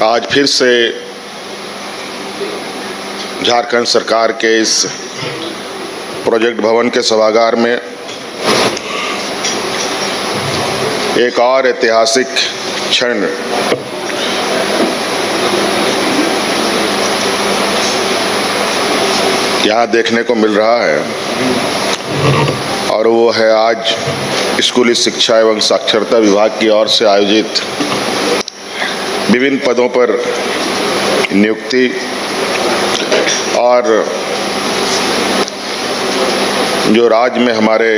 आज फिर से झारखंड सरकार के इस प्रोजेक्ट भवन के सभागार में एक और ऐतिहासिक क्षण यहाँ देखने को मिल रहा है और वो है आज स्कूली शिक्षा एवं साक्षरता विभाग की ओर से आयोजित विभिन्न पदों पर नियुक्ति और जो राज्य में हमारे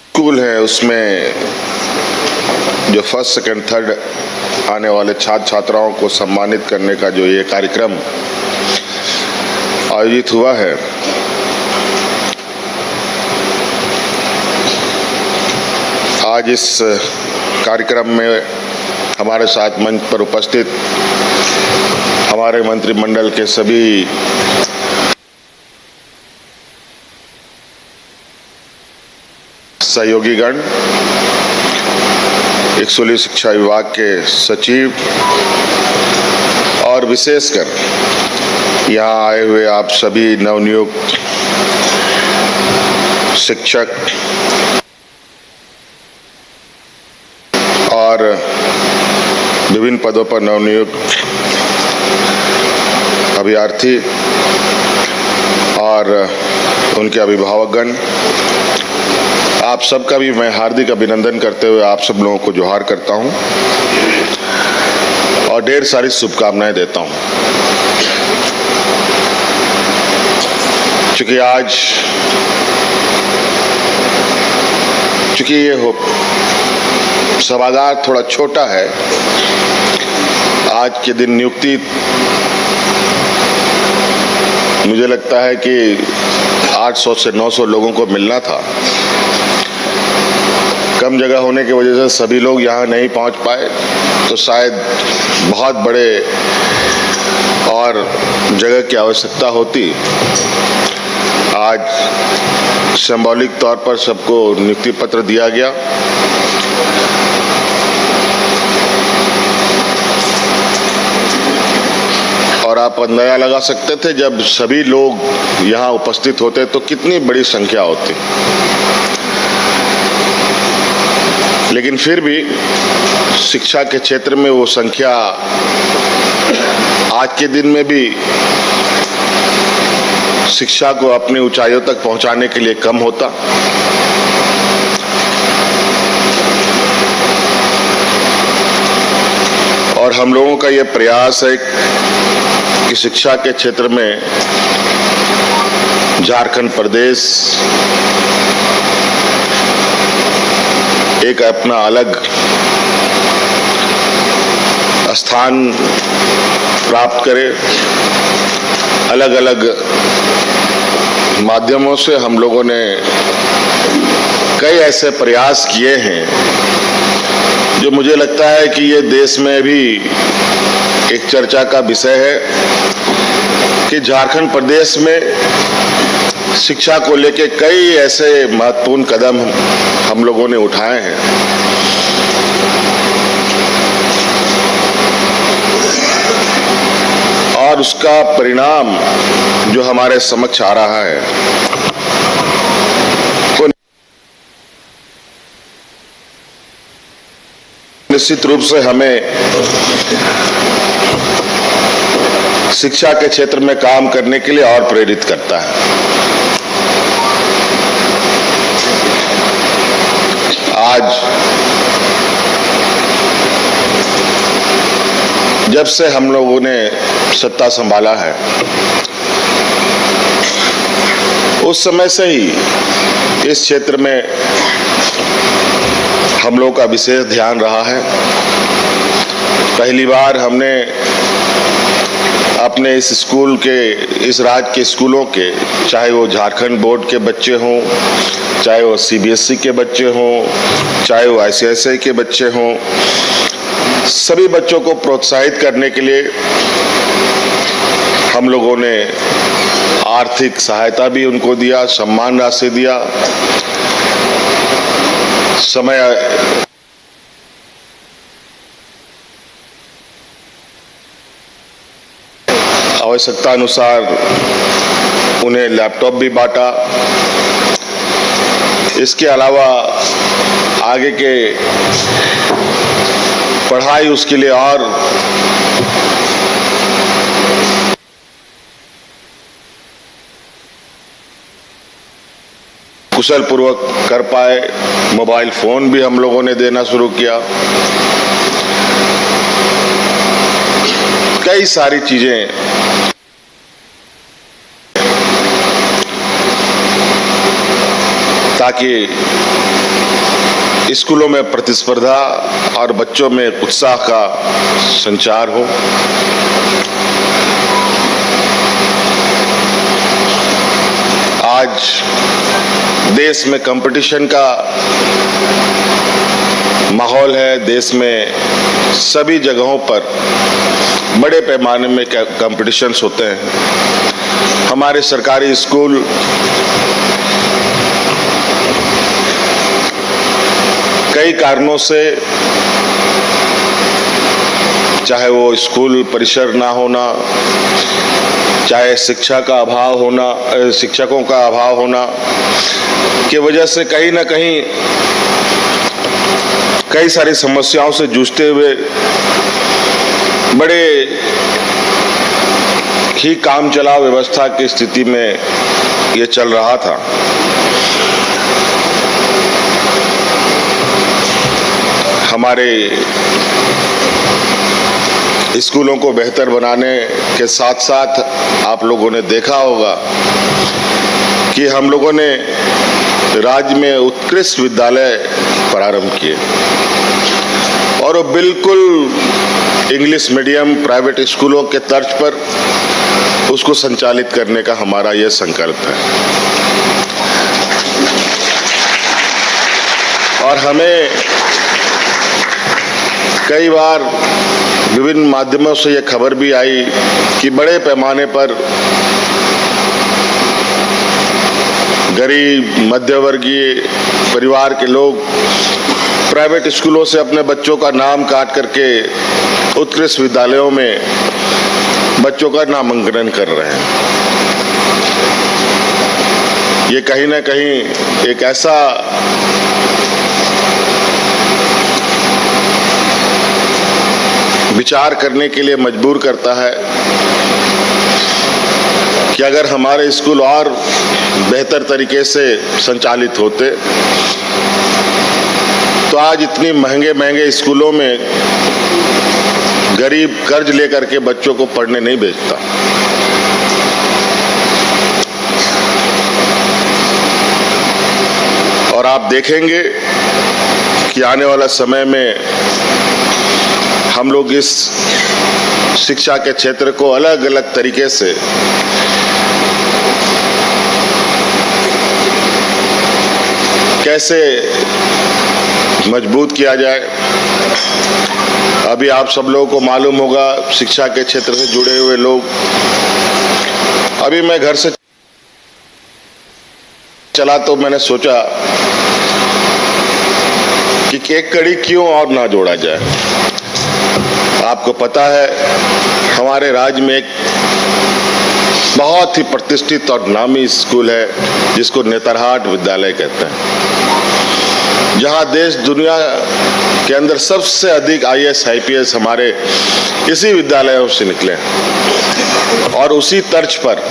स्कूल है उसमें जो फर्स्ट सेकंड थर्ड आने वाले छात्र छात्राओं को सम्मानित करने का जो ये कार्यक्रम आयोजित हुआ है, आज इस कार्यक्रम में हमारे साथ मंच पर उपस्थित हमारे मंत्रिमंडल के सभी सहयोगीगण, स्कूली शिक्षा विभाग के सचिव और विशेषकर यहाँ आए हुए आप सभी नवनियुक्त शिक्षक और विभिन्न पदों पर नवनियुक्त अभ्यर्थी और उनके अभिभावकगण, आप सबका भी मैं हार्दिक अभिनंदन करते हुए आप सब लोगों को जोहार करता हूं और ढेर सारी शुभकामनाएं देता हूं। चूंकि ये सभागार थोड़ा छोटा है, आज के दिन नियुक्ति मुझे लगता है कि 800 से 900 लोगों को मिलना था। कम जगह होने की वजह से सभी लोग यहाँ नहीं पहुँच पाए, तो शायद बहुत बड़े और जगह की आवश्यकता होती। आज सिंबॉलिक तौर पर सबको नियुक्ति पत्र दिया गया। और आप अंदाजा लगा सकते थे जब सभी लोग यहाँ उपस्थित होते तो कितनी बड़ी संख्या होती, लेकिन फिर भी शिक्षा के क्षेत्र में वो संख्या आज के दिन में भी शिक्षा को अपनी ऊंचाइयों तक पहुंचाने के लिए कम होता। और हम लोगों का ये प्रयास है कि शिक्षा के क्षेत्र में झारखंड प्रदेश एक अपना अलग स्थान प्राप्त करे। अलग अलग माध्यमों से हम लोगों ने कई ऐसे प्रयास किए हैं जो मुझे लगता है कि ये देश में भी एक चर्चा का विषय है कि झारखंड प्रदेश में शिक्षा को लेके कई ऐसे महत्वपूर्ण कदम हम लोगों ने उठाए हैं। और उसका परिणाम जो हमारे समक्ष आ रहा है तो निश्चित रूप से हमें शिक्षा के क्षेत्र में काम करने के लिए और प्रेरित करता है। आज जब से हम लोगों ने सत्ता संभाला है उस समय से ही इस क्षेत्र में हम लोगों का विशेष ध्यान रहा है। पहली बार हमने अपने इस स्कूल के, इस राज्य के स्कूलों के, चाहे वो झारखंड बोर्ड के बच्चे हों, चाहे वो सीबीएसई के बच्चे हों, चाहे वो आईसीएसई के बच्चे हों, सभी बच्चों को प्रोत्साहित करने के लिए हम लोगों ने आर्थिक सहायता भी उनको दिया, सम्मान राशि दिया समय आवश्यकता अनुसार उन्हें लैपटॉप भी बांटा। इसके अलावा आगे के पढ़ाई उसके लिए और कुशल पूर्वक कर पाए। मोबाइल फोन भी हम लोगों ने देना शुरू किया। कई सारी चीजें ताकि स्कूलों में प्रतिस्पर्धा और बच्चों में उत्साह का संचार हो। आज देश में कंपटीशन का माहौल है। देश में सभी जगहों पर बड़े पैमाने में कंपटीशंस होते हैं। हमारे सरकारी स्कूल कई कारणों से, चाहे वो स्कूल परिसर ना होना, चाहे शिक्षा का अभाव होना, शिक्षकों का अभाव होना की वजह से कहीं ना कहीं कई सारी समस्याओं से जूझते हुए बड़े ही काम चलाओ व्यवस्था की स्थिति में ये चल रहा था। हमारे स्कूलों को बेहतर बनाने के साथ साथ आप लोगों ने देखा होगा कि हम लोगों ने राज्य में उत्कृष्ट विद्यालय प्रारंभ किए और वो बिल्कुल इंग्लिश मीडियम प्राइवेट स्कूलों के तर्ज पर उसको संचालित करने का हमारा यह संकल्प है। और हमें कई बार विभिन्न माध्यमों से यह खबर भी आई कि बड़े पैमाने पर गरीब मध्यवर्गीय परिवार के लोग प्राइवेट स्कूलों से अपने बच्चों का नाम काट करके उत्कृष्ट विद्यालयों में बच्चों का नामांकन कर रहे हैं। ये कहीं ना कहीं एक ऐसा विचार करने के लिए मजबूर करता है कि अगर हमारे स्कूल और बेहतर तरीके से संचालित होते तो आज इतनी महंगे स्कूलों में गरीब कर्ज लेकर के बच्चों को पढ़ने नहीं भेजता। और आप देखेंगे कि आने वाला समय में हम लोग इस शिक्षा के क्षेत्र को अलग अलग तरीके से कैसे मजबूत किया जाए। अभी आप सब लोगों को मालूम होगा, शिक्षा के क्षेत्र से जुड़े हुए लोग, अभी मैं घर से चला तो मैंने सोचा कि एक कड़ी क्यों और ना जोड़ा जाए। आपको पता है हमारे राज्य में एक बहुत ही प्रतिष्ठित और नामी स्कूल है जिसको नेतरहाट विद्यालय कहते हैं, जहां देश दुनिया के अंदर सबसे अधिक IAS IPS हमारे इसी विद्यालयों से निकले। और उसी तर्ज पर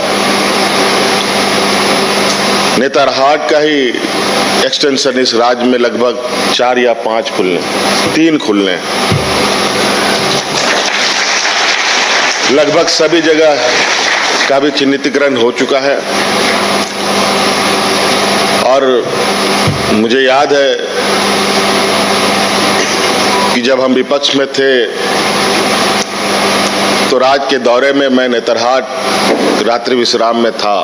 नेतरहाट का ही एक्सटेंशन इस राज्य में लगभग 4 या 5 खुलने, 3 खुलने, लगभग सभी जगह का भी चिन्हितीकरण हो चुका है। और मुझे याद है कि जब हम विपक्ष में थे तो राज्य के दौरे में मैं नेतरहाट रात्रि विश्राम में था।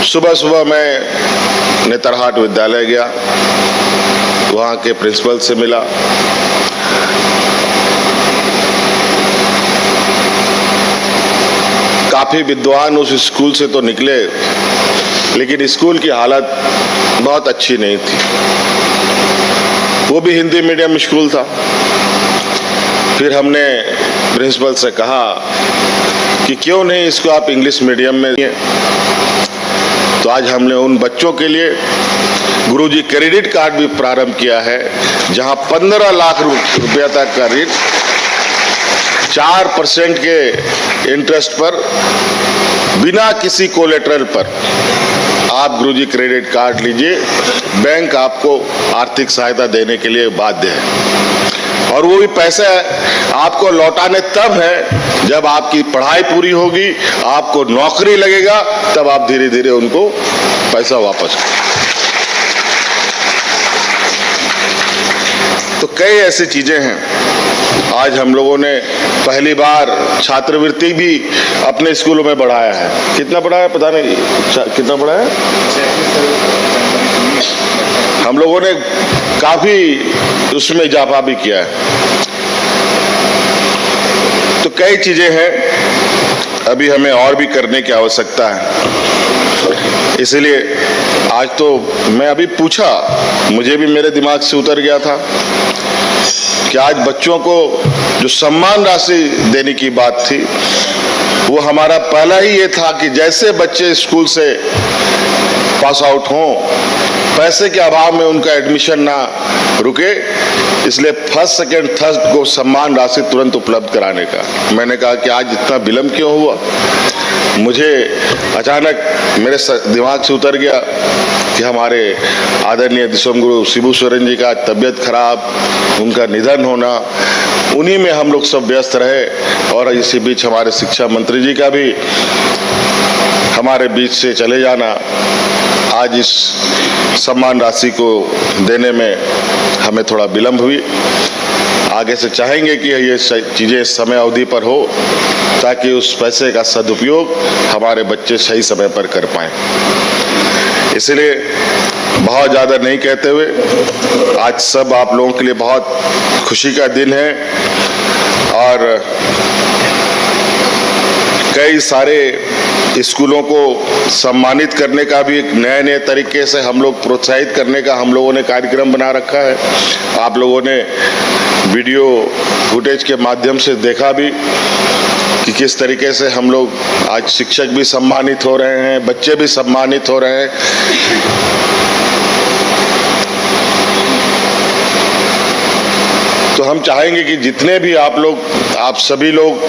सुबह सुबह मैं नेतरहाट विद्यालय गया, वहाँ के प्रिंसिपल से मिला। काफी विद्वान उस स्कूल से तो निकले, लेकिन स्कूल की हालत बहुत अच्छी नहीं थी। वो भी हिंदी मीडियम स्कूल था। फिर हमने प्रिंसिपल से कहा कि क्यों नहीं इसको आप इंग्लिश मीडियम में दिए। तो आज हमने उन बच्चों के लिए गुरुजी क्रेडिट कार्ड भी प्रारंभ किया है, जहां 15 लाख रुपया तक का ऋण 4% के इंटरेस्ट पर बिना किसी कोलेटरल पर आप गुरुजी क्रेडिट कार्ड लीजिए। बैंक आपको आर्थिक सहायता देने के लिए बाध्य है, और वो भी पैसा आपको लौटाने तब है जब आपकी पढ़ाई पूरी होगी, आपको नौकरी लगेगा, तब आप धीरे धीरे उनको पैसा वापस। तो कई ऐसी चीजें हैं। आज हम लोगों ने पहली बार छात्रवृत्ति भी अपने स्कूलों में बढ़ाया है। कितना बढ़ाया पता नहीं, कितना बढ़ाया? हम लोगों ने काफी उसमें इजाफा भी किया है। तो कई चीजें हैं, अभी हमें और भी करने की आवश्यकता है। इसलिए आज तो मैं अभी पूछा, मुझे भी मेरे दिमाग से उतर गया था कि आज बच्चों को जो सम्मान राशि देने की बात थी, वो हमारा पहला ही ये था कि जैसे बच्चे स्कूल से पास आउट हों, पैसे के अभाव में उनका एडमिशन ना रुके, इसलिए फर्स्ट सेकेंड थर्ड को सम्मान राशि तुरंत उपलब्ध कराने का। मैंने कहा कि आज इतना विलंब क्यों हुआ। मुझे अचानक मेरे दिमाग से उतर गया कि हमारे आदरणीय दिसोम गुरु शिबू सोरेन जी का तबीयत खराब, उनका निधन होना, उन्हीं में हम लोग सब व्यस्त रहे, और इसी बीच हमारे शिक्षा मंत्री जी का भी हमारे बीच से चले जाना आज इस सम्मान राशि को देने में हमें थोड़ा विलंब हुई। आगे से चाहेंगे कि ये चीजें समय अवधि पर हो, ताकि उस पैसे का सदुपयोग हमारे बच्चे सही समय पर कर पाएं। इसलिए बहुत ज़्यादा नहीं कहते हुए, आज सब आप लोगों के लिए बहुत खुशी का दिन है, और कई सारे स्कूलों को सम्मानित करने का भी एक नए नए तरीके से हम लोग प्रोत्साहित करने का हम लोगों ने कार्यक्रम बना रखा है। आप लोगों ने वीडियो फुटेज के माध्यम से देखा भी कि किस तरीके से हम लोग आज शिक्षक भी सम्मानित हो रहे हैं, बच्चे भी सम्मानित हो रहे हैं। तो हम चाहेंगे कि जितने भी आप सभी लोग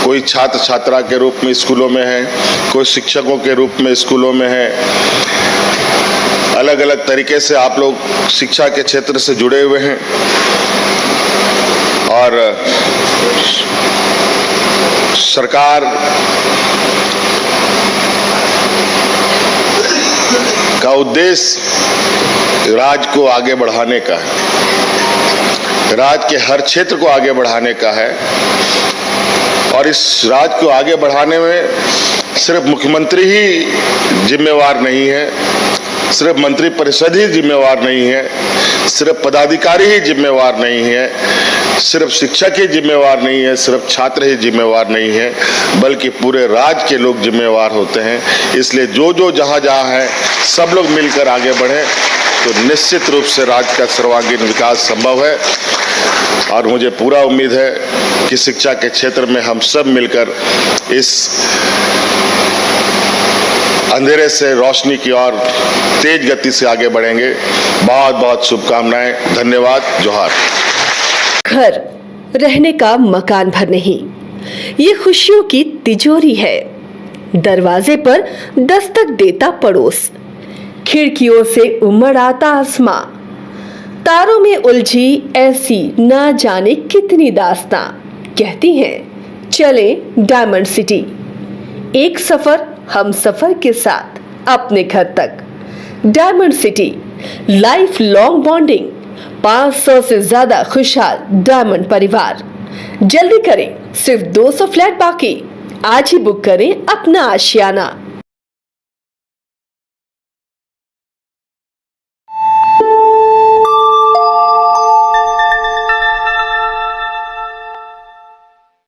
कोई छात्र छात्रा के रूप में स्कूलों में हैं, कोई शिक्षकों के रूप में स्कूलों में हैं, अलग अलग तरीके से आप लोग शिक्षा के क्षेत्र से जुड़े हुए हैं, और सरकार का उद्देश्य राज्य को आगे बढ़ाने का है, राज्य के हर क्षेत्र को आगे बढ़ाने का है। और इस राज्य को आगे बढ़ाने में सिर्फ मुख्यमंत्री ही जिम्मेवार नहीं है, सिर्फ मंत्री परिषद ही जिम्मेवार नहीं है, सिर्फ पदाधिकारी ही जिम्मेवार नहीं है, सिर्फ शिक्षक ही जिम्मेवार नहीं है, सिर्फ छात्र ही जिम्मेवार नहीं है, बल्कि पूरे राज्य के लोग जिम्मेवार होते हैं। इसलिए जो जहाँ है सब लोग मिलकर आगे बढ़ें, तो निश्चित रूप से राज्य का सर्वांगीण विकास संभव है। और मुझे पूरा उम्मीद है कि शिक्षा के क्षेत्र में हम सब मिलकर इस अंधेरे से रोशनी की ओर तेज गति से आगे बढ़ेंगे। बहुत बहुत शुभकामनाएं। धन्यवाद। जोहार। घर रहने का मकान भर नहीं, ये खुशियों की तिजोरी है। दरवाजे पर दस्तक देता पड़ोस, खिड़कियों से उमड़ आता आसमां, तारों में उलझी ऐसी ना जाने कितनी दास्तां। कहती हैं चले डायमंड सिटी, एक सफर हम सफर के साथ अपने घर तक। Diamond city, life long bonding, 500 से ज्यादा खुशहाल डायमंड परिवार। जल्दी करें, सिर्फ 200 फ्लैट बाकी। आज ही बुक करें अपना आशियाना।